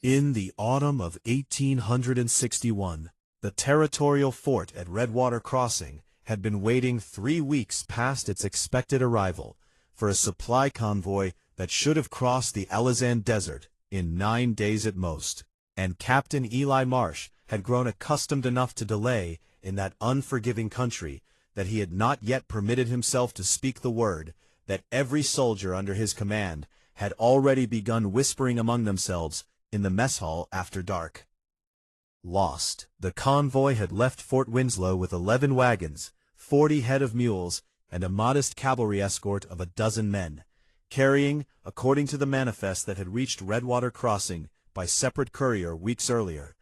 In the autumn of 1861, the territorial fort at Redwater Crossing had been waiting 3 weeks past its expected arrival for a supply convoy that should have crossed the Alizan Desert in 9 days at most, and Captain Eli Marsh had grown accustomed enough to delay in that unforgiving country that he had not yet permitted himself to speak the word that every soldier under his command had already begun whispering among themselves in the mess hall after dark. Lost. The convoy had left Fort Winslow with 11 wagons, 40 head of mules, and a modest cavalry escort of 12 men, carrying, according to the manifest that had reached Redwater Crossing by separate courier weeks earlier,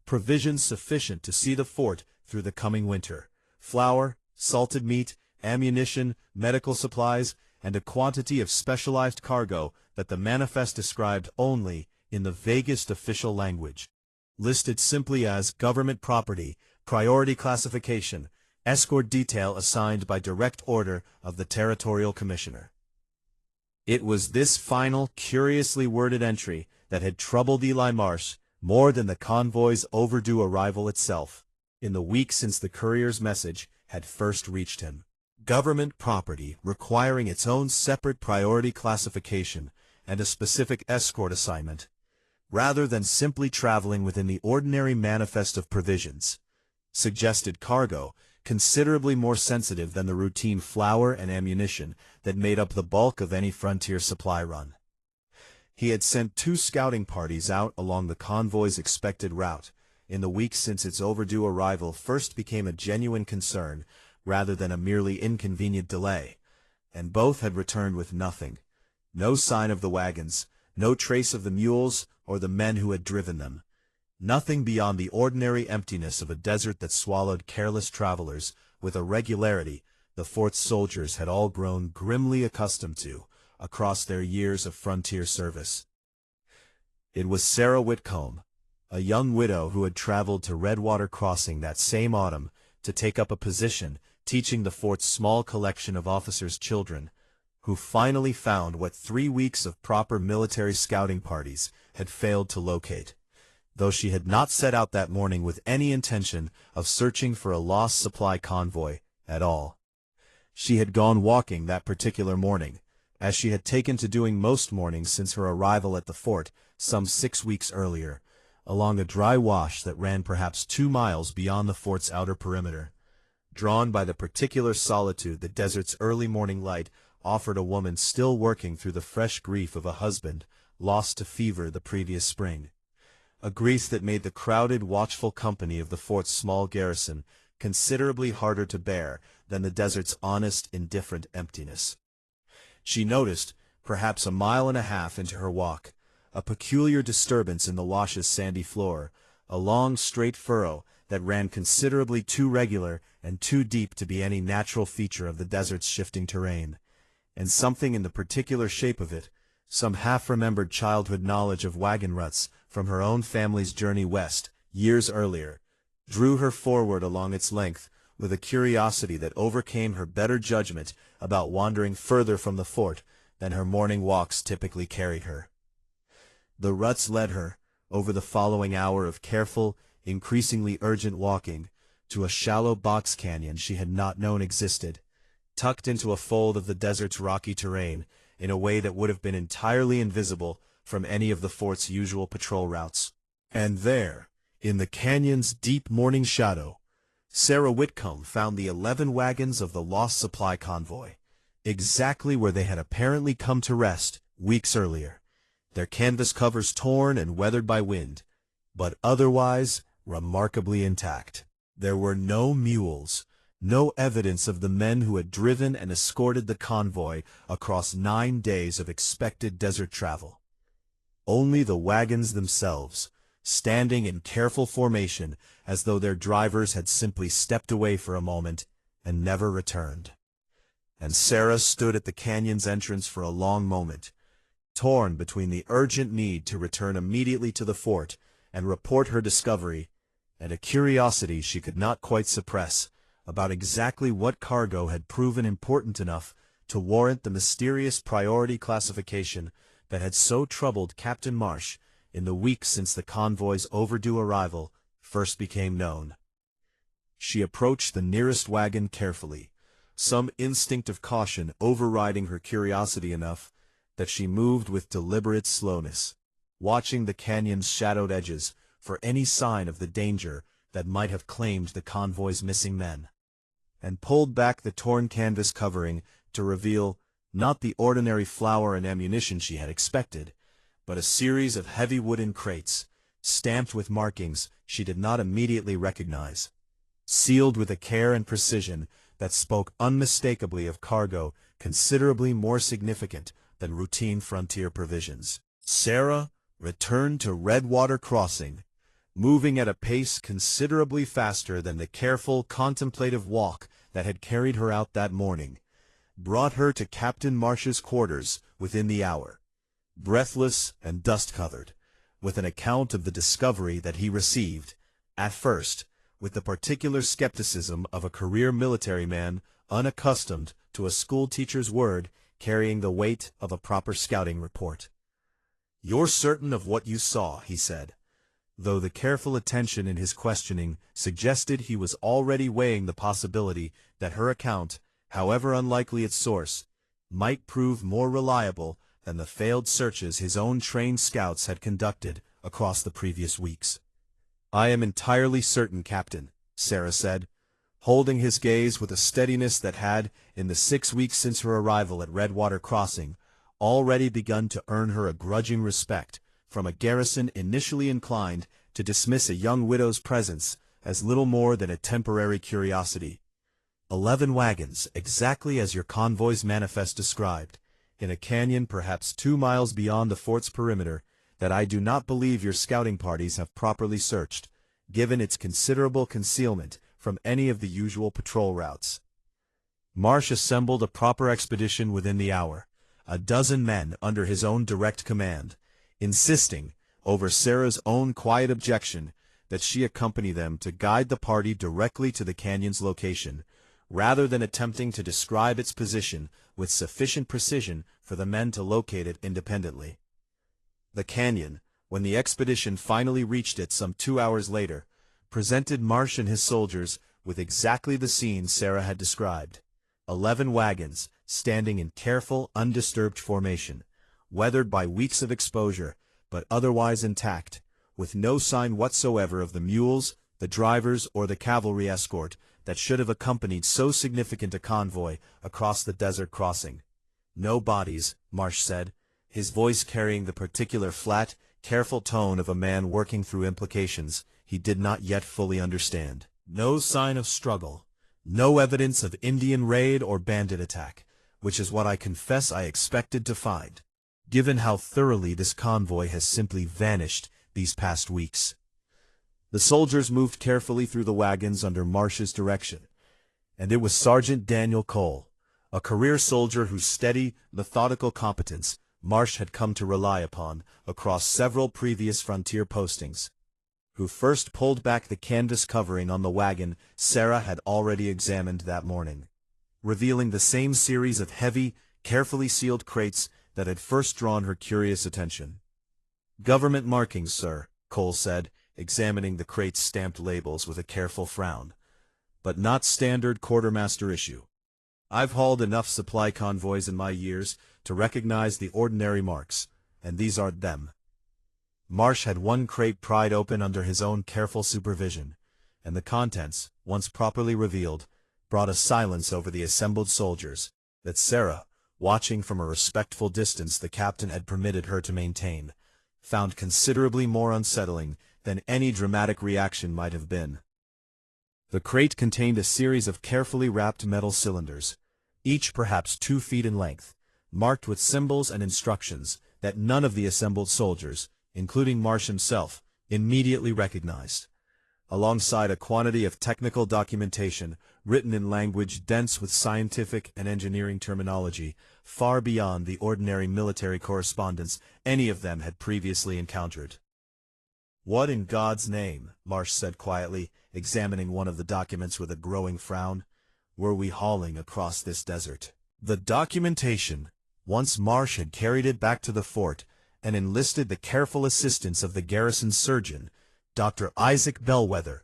provisions sufficient to see the fort through the coming winter: flour, salted meat, ammunition, medical supplies, and a quantity of specialized cargo that the manifest described only in the vaguest official language, listed simply as government property, priority classification, escort detail assigned by direct order of the Territorial Commissioner. It was this final, curiously worded entry that had troubled Eli Marsh more than the convoy's overdue arrival itself, in the week since the courier's message had first reached him. Government property requiring its own separate priority classification and a specific escort assignment, rather than simply traveling within the ordinary manifest of provisions, suggested cargo considerably more sensitive than the routine flour and ammunition that made up the bulk of any frontier supply run. He had sent 2 scouting parties out along the convoy's expected route in the weeks since its overdue arrival first became a genuine concern rather than a merely inconvenient delay, and both had returned with nothing: no sign of the wagons, no trace of the mules or the men who had driven them, nothing beyond the ordinary emptiness of a desert that swallowed careless travelers with a regularity the fort's soldiers had all grown grimly accustomed to across their years of frontier service. It was Sarah Whitcomb, a young widow who had traveled to Redwater Crossing that same autumn to take up a position teaching the fort's small collection of officers' children, who finally found what 3 weeks of proper military scouting parties had failed to locate, though she had not set out that morning with any intention of searching for a lost supply convoy at all. She had gone walking that particular morning, as she had taken to doing most mornings since her arrival at the fort some 6 weeks earlier, along a dry wash that ran perhaps 2 miles beyond the fort's outer perimeter, drawn by the particular solitude the desert's early morning light offered a woman still working through the fresh grief of a husband lost to fever the previous spring, a grief that made the crowded, watchful company of the fort's small garrison considerably harder to bear than the desert's honest, indifferent emptiness. She noticed, perhaps a mile and a half into her walk, a peculiar disturbance in the wash's sandy floor, a long, straight furrow that ran considerably too regular and too deep to be any natural feature of the desert's shifting terrain, and something in the particular shape of it, some half-remembered childhood knowledge of wagon ruts from her own family's journey west, years earlier, drew her forward along its length with a curiosity that overcame her better judgment about wandering further from the fort than her morning walks typically carried her. The ruts led her, over the following hour of careful, increasingly urgent walking, to a shallow box canyon she had not known existed, tucked into a fold of the desert's rocky terrain in a way that would have been entirely invisible from any of the fort's usual patrol routes. And there, in the canyon's deep morning shadow, Sarah Whitcomb found the 11 wagons of the lost supply convoy, exactly where they had apparently come to rest weeks earlier, their canvas covers torn and weathered by wind, but otherwise remarkably intact. There were no mules, no evidence of the men who had driven and escorted the convoy across 9 days of expected desert travel. Only the wagons themselves, standing in careful formation as though their drivers had simply stepped away for a moment and never returned. And Sarah stood at the canyon's entrance for a long moment, torn between the urgent need to return immediately to the fort and report her discovery, and a curiosity she could not quite suppress about exactly what cargo had proven important enough to warrant the mysterious priority classification that had so troubled Captain Marsh in the weeks since the convoy's overdue arrival first became known. She approached the nearest wagon carefully, some instinct of caution overriding her curiosity enough that she moved with deliberate slowness, watching the canyon's shadowed edges for any sign of the danger that might have claimed the convoy's missing men, and pulled back the torn canvas covering to reveal not the ordinary flour and ammunition she had expected, but a series of heavy wooden crates, stamped with markings she did not immediately recognize, sealed with a care and precision that spoke unmistakably of cargo considerably more significant than routine frontier provisions. Sarah returned to Redwater Crossing, moving at a pace considerably faster than the careful, contemplative walk that had carried her out that morning, brought her to Captain Marsh's quarters within the hour, breathless and dust-covered, with an account of the discovery that he received, at first, with the particular skepticism of a career military man unaccustomed to a schoolteacher's word carrying the weight of a proper scouting report. "You're certain of what you saw," he said, though the careful attention in his questioning suggested he was already weighing the possibility that her account, however unlikely its source, might prove more reliable than the failed searches his own trained scouts had conducted across the previous weeks. "I am entirely certain, Captain," Sarah said, holding his gaze with a steadiness that had, in the 6 weeks since her arrival at Redwater Crossing, already begun to earn her a grudging respect from a garrison initially inclined to dismiss a young widow's presence as little more than a temporary curiosity. 11 wagons, exactly as your convoy's manifest described, in a canyon perhaps 2 miles beyond the fort's perimeter, that I do not believe your scouting parties have properly searched, given its considerable concealment from any of the usual patrol routes. Marsh assembled a proper expedition within the hour, a dozen men under his own direct command, insisting, over Sarah's own quiet objection, that she accompany them to guide the party directly to the canyon's location, rather than attempting to describe its position with sufficient precision for the men to locate it independently. The canyon, when the expedition finally reached it some 2 hours later, presented Marsh and his soldiers with exactly the scene Sarah had described. 11 wagons, standing in careful, undisturbed formation, weathered by weeks of exposure, but otherwise intact, with no sign whatsoever of the mules, the drivers, or the cavalry escort that should have accompanied so significant a convoy across the desert crossing. "No bodies," Marsh said, his voice carrying the particular flat, careful tone of a man working through implications he did not yet fully understand. "No sign of struggle, no evidence of Indian raid or bandit attack, which is what I confess I expected to find, given how thoroughly this convoy has simply vanished these past weeks." The soldiers moved carefully through the wagons under Marsh's direction, and it was Sergeant Daniel Cole, a career soldier whose steady, methodical competence Marsh had come to rely upon across several previous frontier postings, who first pulled back the canvas covering on the wagon Sarah had already examined that morning, revealing the same series of heavy, carefully sealed crates that had first drawn her curious attention. "Government markings, sir," Cole said, examining the crate's stamped labels with a careful frown, "but not standard quartermaster issue. I've hauled enough supply convoys in my years to recognize the ordinary marks, and these aren't them." Marsh had one crate pried open under his own careful supervision, and the contents, once properly revealed, brought a silence over the assembled soldiers that Sarah, watching from a respectful distance the captain had permitted her to maintain, found considerably more unsettling than any dramatic reaction might have been. The crate contained a series of carefully wrapped metal cylinders, each perhaps 2 feet in length, marked with symbols and instructions that none of the assembled soldiers, including Marsh himself, immediately recognized, alongside a quantity of technical documentation written in language dense with scientific and engineering terminology far beyond the ordinary military correspondence any of them had previously encountered. "What in God's name," Marsh said quietly, examining one of the documents with a growing frown, "were we hauling across this desert?" The documentation, once Marsh had carried it back to the fort and enlisted the careful assistance of the garrison surgeon, Dr. Isaac Bellwether,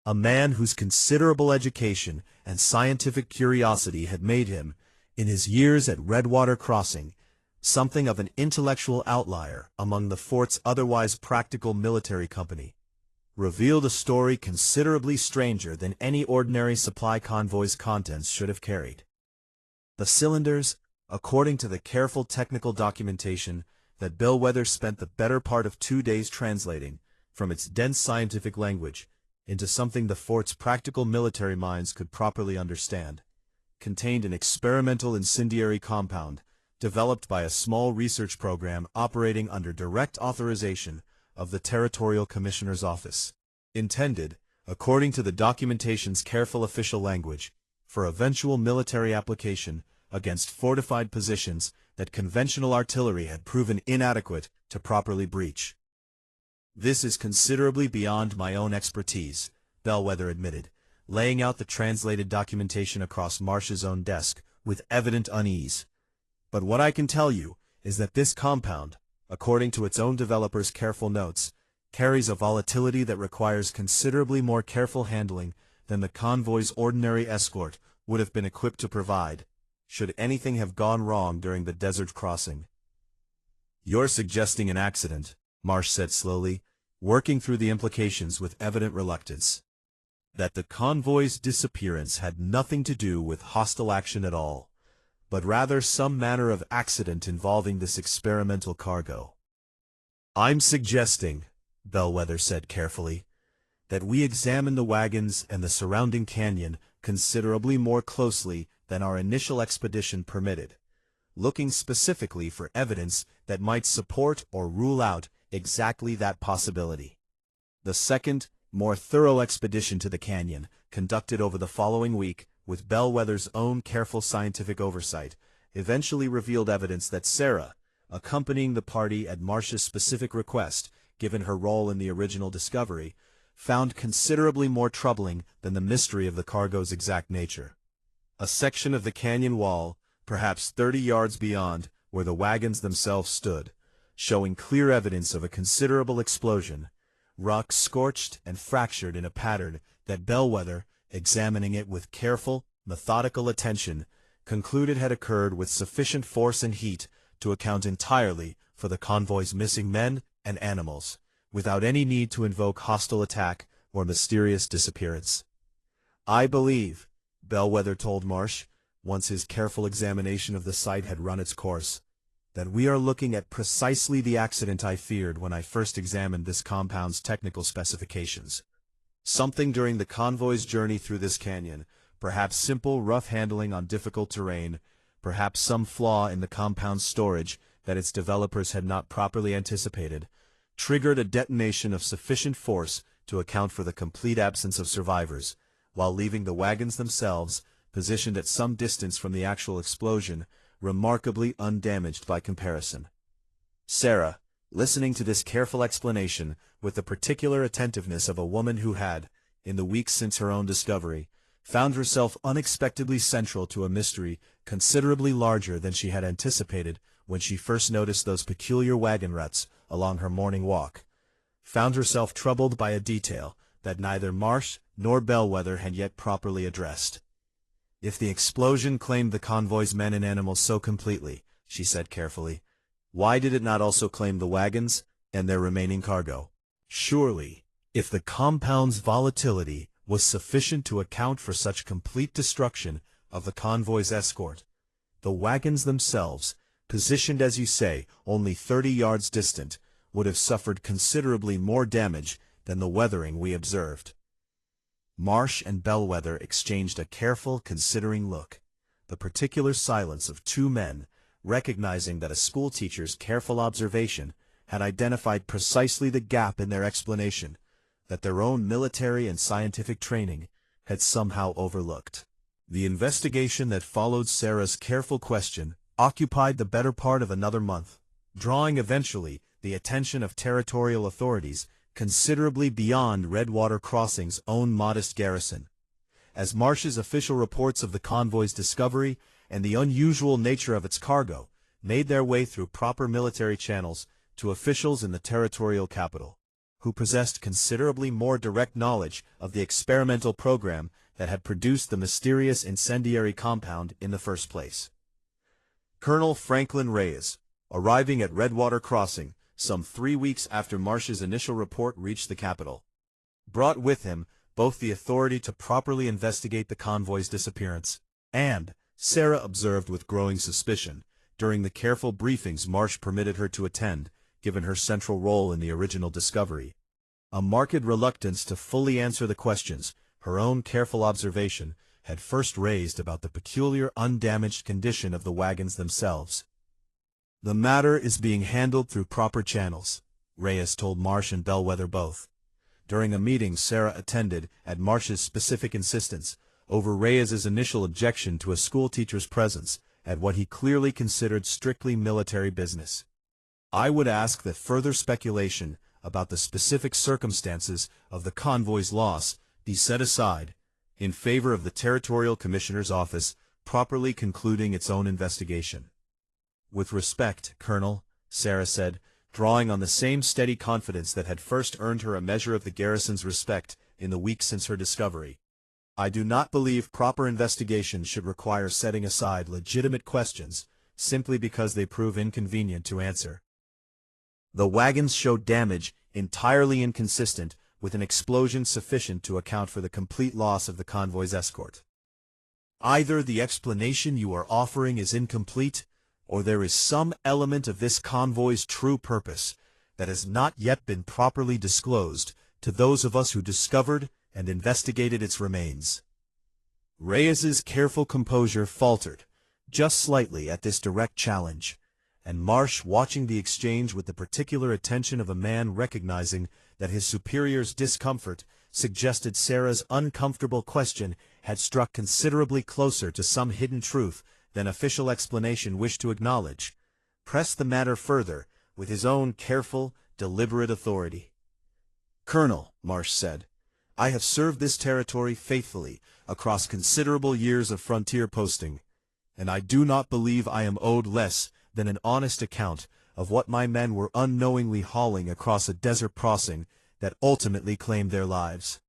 a man whose considerable education and scientific curiosity had made him, in his years at Redwater Crossing, something of an intellectual outlier among the fort's otherwise practical military company. Revealed a story considerably stranger than any ordinary supply convoy's contents should have carried. The cylinders, according to the careful technical documentation that Bellwether spent the better part of 2 days translating from its dense scientific language into something the fort's practical military minds could properly understand, contained an experimental incendiary compound developed by a small research program operating under direct authorization of the Territorial Commissioner's Office, intended, according to the documentation's careful official language, for eventual military application against fortified positions that conventional artillery had proven inadequate to properly breach. "This is considerably beyond my own expertise," Bellwether admitted, laying out the translated documentation across Marsh's own desk with evident unease. "But what I can tell you is that this compound, according to its own developer's careful notes, carries a volatility that requires considerably more careful handling than the convoy's ordinary escort would have been equipped to provide, should anything have gone wrong during the desert crossing." "You're suggesting an accident," Marsh said slowly, working through the implications with evident reluctance. "That the convoy's disappearance had nothing to do with hostile action at all, but rather some manner of accident involving this experimental cargo." "I'm suggesting," Bellwether said carefully, "that we examine the wagons and the surrounding canyon considerably more closely than our initial expedition permitted, looking specifically for evidence that might support or rule out exactly that possibility. The second, more thorough expedition to the canyon, conducted over the following week with Bellwether's own careful scientific oversight, eventually revealed evidence that Sarah, accompanying the party at Marsh's specific request, given her role in the original discovery, found considerably more troubling than the mystery of the cargo's exact nature. A section of the canyon wall, perhaps 30 yards beyond where the wagons themselves stood, showing clear evidence of a considerable explosion, rock scorched and fractured in a pattern that Bellwether, examining it with careful, methodical attention, concluded had occurred with sufficient force and heat to account entirely for the convoy's missing men and animals, without any need to invoke hostile attack or mysterious disappearance. "I believe," Bellwether told Marsh, once his careful examination of the site had run its course, "that we are looking at precisely the accident I feared when I first examined this compound's technical specifications. Something during the convoy's journey through this canyon, perhaps simple rough handling on difficult terrain, perhaps some flaw in the compound's storage that its developers had not properly anticipated, triggered a detonation of sufficient force to account for the complete absence of survivors, while leaving the wagons themselves, positioned at some distance from the actual explosion, remarkably undamaged by comparison." Sarah, listening to this careful explanation with the particular attentiveness of a woman who had, in the weeks since her own discovery, found herself unexpectedly central to a mystery considerably larger than she had anticipated when she first noticed those peculiar wagon ruts along her morning walk, found herself troubled by a detail that neither Marsh nor Bellwether had yet properly addressed. "If the explosion claimed the convoy's men and animals so completely," she said carefully, "why did it not also claim the wagons and their remaining cargo? Surely, if the compound's volatility was sufficient to account for such complete destruction of the convoy's escort, the wagons themselves, positioned as you say only 30 yards distant, would have suffered considerably more damage than the weathering we observed." Marsh and Bellwether exchanged a careful, considering look, the particular silence of two men, recognizing that a schoolteacher's careful observation had identified precisely the gap in their explanation that their own military and scientific training had somehow overlooked. The investigation that followed Sarah's careful question occupied the better part of another month, drawing eventually the attention of territorial authorities considerably beyond Redwater Crossing's own modest garrison. As Marsh's official reports of the convoy's discovery and the unusual nature of its cargo made their way through proper military channels to officials in the territorial capital, who possessed considerably more direct knowledge of the experimental program that had produced the mysterious incendiary compound in the first place. Colonel Franklin Reyes, arriving at Redwater Crossing some 3 weeks after Marsh's initial report reached the capital, brought with him both the authority to properly investigate the convoy's disappearance and, Sarah observed with growing suspicion, during the careful briefings Marsh permitted her to attend, given her central role in the original discovery, a marked reluctance to fully answer the questions her own careful observation had first raised about the peculiar undamaged condition of the wagons themselves. "The matter is being handled through proper channels," Reyes told Marsh and Bellwether both. During a meeting Sarah attended, at Marsh's specific insistence, over Reyes's initial objection to a schoolteacher's presence at what he clearly considered strictly military business. "I would ask that further speculation about the specific circumstances of the convoy's loss be set aside, in favor of the Territorial Commissioner's Office properly concluding its own investigation." "With respect, Colonel," Sarah said, drawing on the same steady confidence that had first earned her a measure of the garrison's respect in the weeks since her discovery, "I do not believe proper investigation should require setting aside legitimate questions simply because they prove inconvenient to answer. The wagons showed damage entirely inconsistent with an explosion sufficient to account for the complete loss of the convoy's escort. Either the explanation you are offering is incomplete, or there is some element of this convoy's true purpose that has not yet been properly disclosed to those of us who discovered and investigated its remains." Reyes's careful composure faltered, just slightly at this direct challenge, and Marsh, watching the exchange with the particular attention of a man recognizing that his superior's discomfort suggested Sarah's uncomfortable question had struck considerably closer to some hidden truth than official explanation wished to acknowledge, pressed the matter further with his own careful, deliberate authority. "Colonel," Marsh said, "I have served this territory faithfully across considerable years of frontier posting, and I do not believe I am owed less than an honest account of what my men were unknowingly hauling across a desert crossing that ultimately claimed their lives.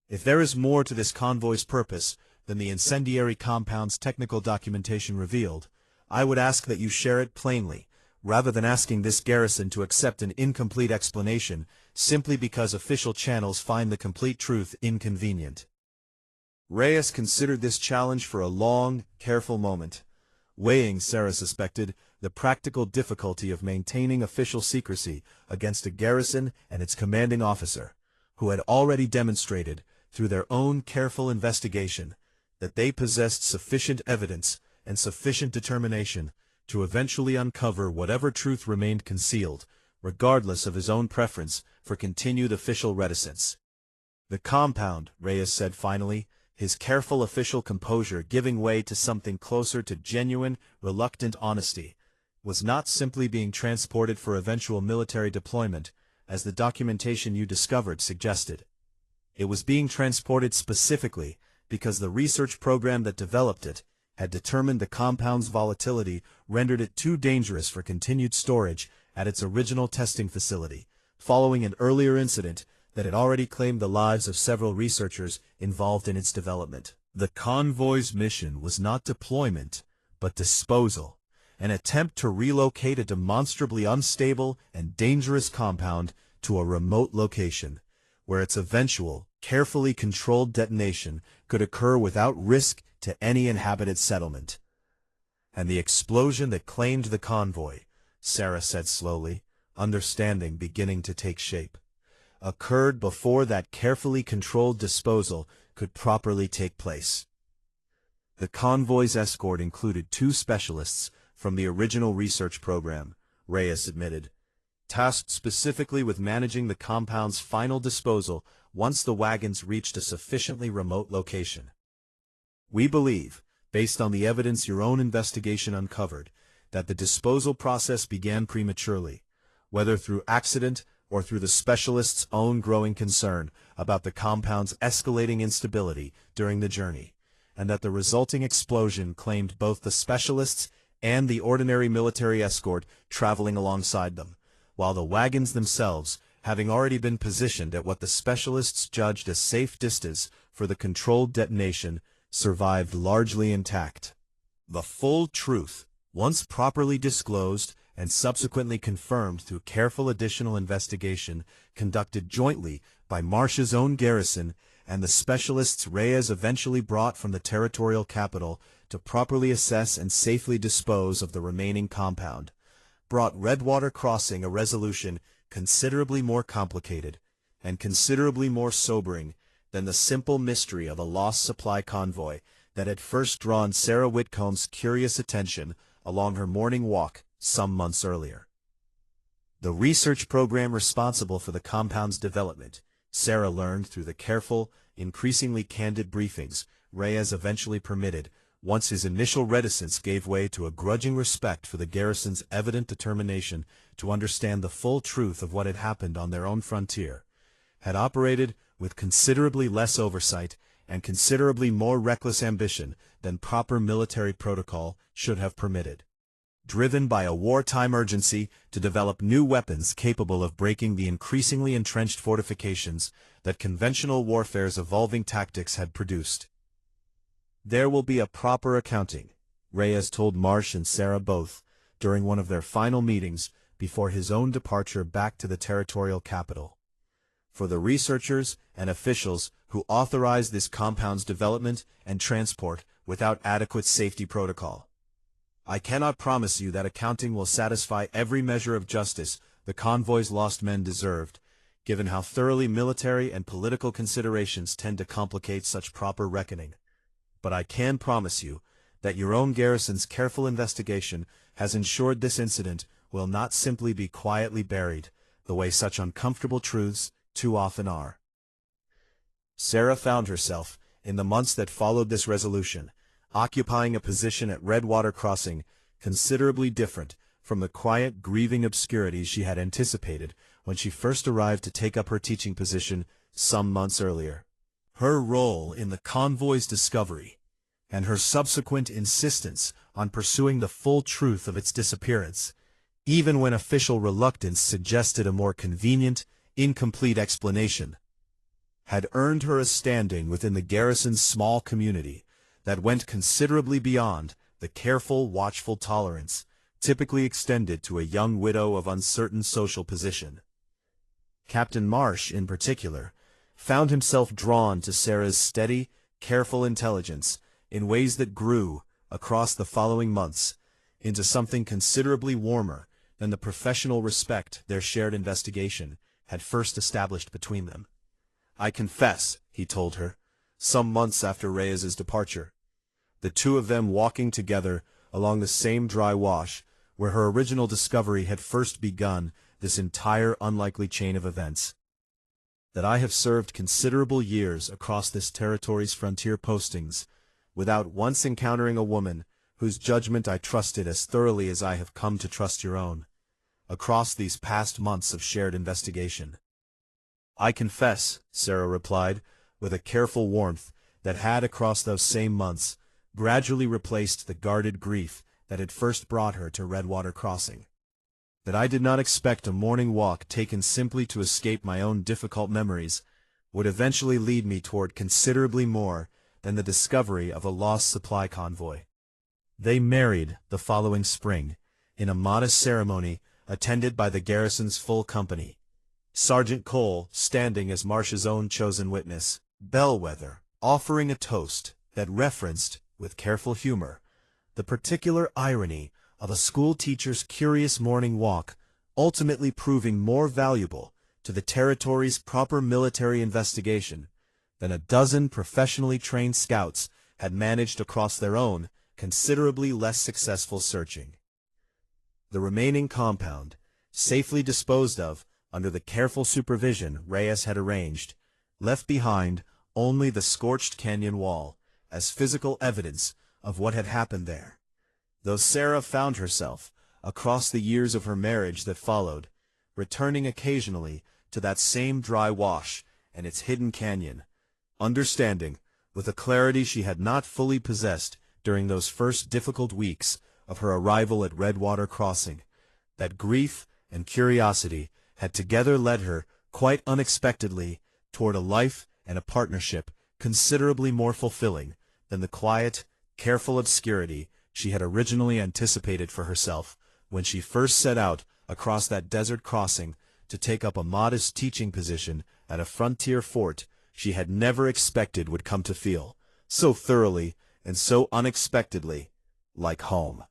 If there is more to this convoy's purpose than the incendiary compound's technical documentation revealed, I would ask that you share it plainly, rather than asking this garrison to accept an incomplete explanation simply because official channels find the complete truth inconvenient." Reyes considered this challenge for a long, careful moment, weighing, Sarah suspected, the practical difficulty of maintaining official secrecy against a garrison and its commanding officer, who had already demonstrated, through their own careful investigation, that they possessed sufficient evidence and sufficient determination to eventually uncover whatever truth remained concealed, regardless of his own preference for continued official reticence. "The compound," Reyes said finally, his careful official composure giving way to something closer to genuine, reluctant honesty, "was not simply being transported for eventual military deployment, as the documentation you discovered suggested. It was being transported specifically because the research program that developed it had determined the compound's volatility rendered it too dangerous for continued storage at its original testing facility, following an earlier incident that had already claimed the lives of several researchers involved in its development. The convoy's mission was not deployment, but disposal, an attempt to relocate a demonstrably unstable and dangerous compound to a remote location, where its eventual, carefully controlled detonation could occur without risk to any inhabited settlement. And the explosion that claimed the convoy," Sarah said slowly, understanding beginning to take shape, "occurred before that carefully controlled disposal could properly take place." The convoy's escort included 2 specialists from the original research program, Reyes admitted, tasked specifically with managing the compound's final disposal once the wagons reached a sufficiently remote location. "We believe, based on the evidence your own investigation uncovered, that the disposal process began prematurely, whether through accident or through the specialists' own growing concern about the compound's escalating instability during the journey, and that the resulting explosion claimed both the specialists and the ordinary military escort traveling alongside them, while the wagons themselves, having already been positioned at what the specialists judged as safe distance for the controlled detonation, survived largely intact. The full truth, once properly disclosed and subsequently confirmed through careful additional investigation conducted jointly by Marsh's own garrison and the specialists Reyes eventually brought from the territorial capital to properly assess and safely dispose of the remaining compound, brought Redwater Crossing a resolution considerably more complicated and considerably more sobering than the simple mystery of a lost supply convoy that had first drawn Sarah Whitcomb's curious attention along her morning walk some months earlier. The research program responsible for the compound's development, Sarah learned through the careful, increasingly candid briefings Reyes eventually permitted once his initial reticence gave way to a grudging respect for the garrison's evident determination to understand the full truth of what had happened on their own frontier, had operated with considerably less oversight and considerably more reckless ambition than proper military protocol should have permitted. Driven by a wartime urgency to develop new weapons capable of breaking the increasingly entrenched fortifications that conventional warfare's evolving tactics had produced. There will be a proper accounting, Reyes told Marsh and Sarah both, during one of their final meetings before his own departure back to the territorial capital. For the researchers and officials who authorized this compound's development and transport without adequate safety protocol. I cannot promise you that accounting will satisfy every measure of justice the convoy's lost men deserved, given how thoroughly military and political considerations tend to complicate such proper reckoning. But I can promise you that your own garrison's careful investigation has ensured this incident will not simply be quietly buried, the way such uncomfortable truths too often are. Sarah found herself, in the months that followed this resolution, occupying a position at Redwater Crossing considerably different from the quiet, grieving obscurity she had anticipated when she first arrived to take up her teaching position some months earlier. Her role in the convoy's discovery, and her subsequent insistence on pursuing the full truth of its disappearance, even when official reluctance suggested a more convenient, incomplete explanation, had earned her a standing within the garrison's small community that went considerably beyond the careful, watchful tolerance typically extended to a young widow of uncertain social position. Captain Marsh, in particular, found himself drawn to Sarah's steady, careful intelligence in ways that grew, across the following months, into something considerably warmer than the professional respect their shared investigation had first established between them. I confess, he told her, some months after Reyes's departure, the two of them walking together along the same dry wash where her original discovery had first begun this entire unlikely chain of events, that I have served considerable years across this territory's frontier postings without once encountering a woman whose judgment I trusted as thoroughly as I have come to trust your own, across these past months of shared investigation. I confess, Sarah replied, with a careful warmth that had, across those same months, gradually replaced the guarded grief that had first brought her to Redwater Crossing, that I did not expect a morning walk taken simply to escape my own difficult memories would eventually lead me toward considerably more than the discovery of a lost supply convoy. They married the following spring, in a modest ceremony attended by the garrison's full company, Sergeant Cole standing as Marsh's own chosen witness, bellwether, offering a toast that referenced, with careful humor, the particular irony of a school teacher's curious morning walk ultimately proving more valuable to the territory's proper military investigation than a dozen professionally trained scouts had managed across their own considerably less successful searching. The remaining compound, safely disposed of under the careful supervision Reyes had arranged, left behind only the scorched canyon wall as physical evidence of what had happened there, though Sarah found herself, across the years of her marriage that followed, returning occasionally to that same dry wash and its hidden canyon, understanding, with a clarity she had not fully possessed during those first difficult weeks of her arrival at Redwater Crossing, that grief and curiosity had together led her, quite unexpectedly, toward a life and a partnership considerably more fulfilling than the quiet, careful obscurity she had originally anticipated for herself when she first set out across that desert crossing to take up a modest teaching position at a frontier fort she had never expected would come to feel, so thoroughly and so unexpectedly, like home.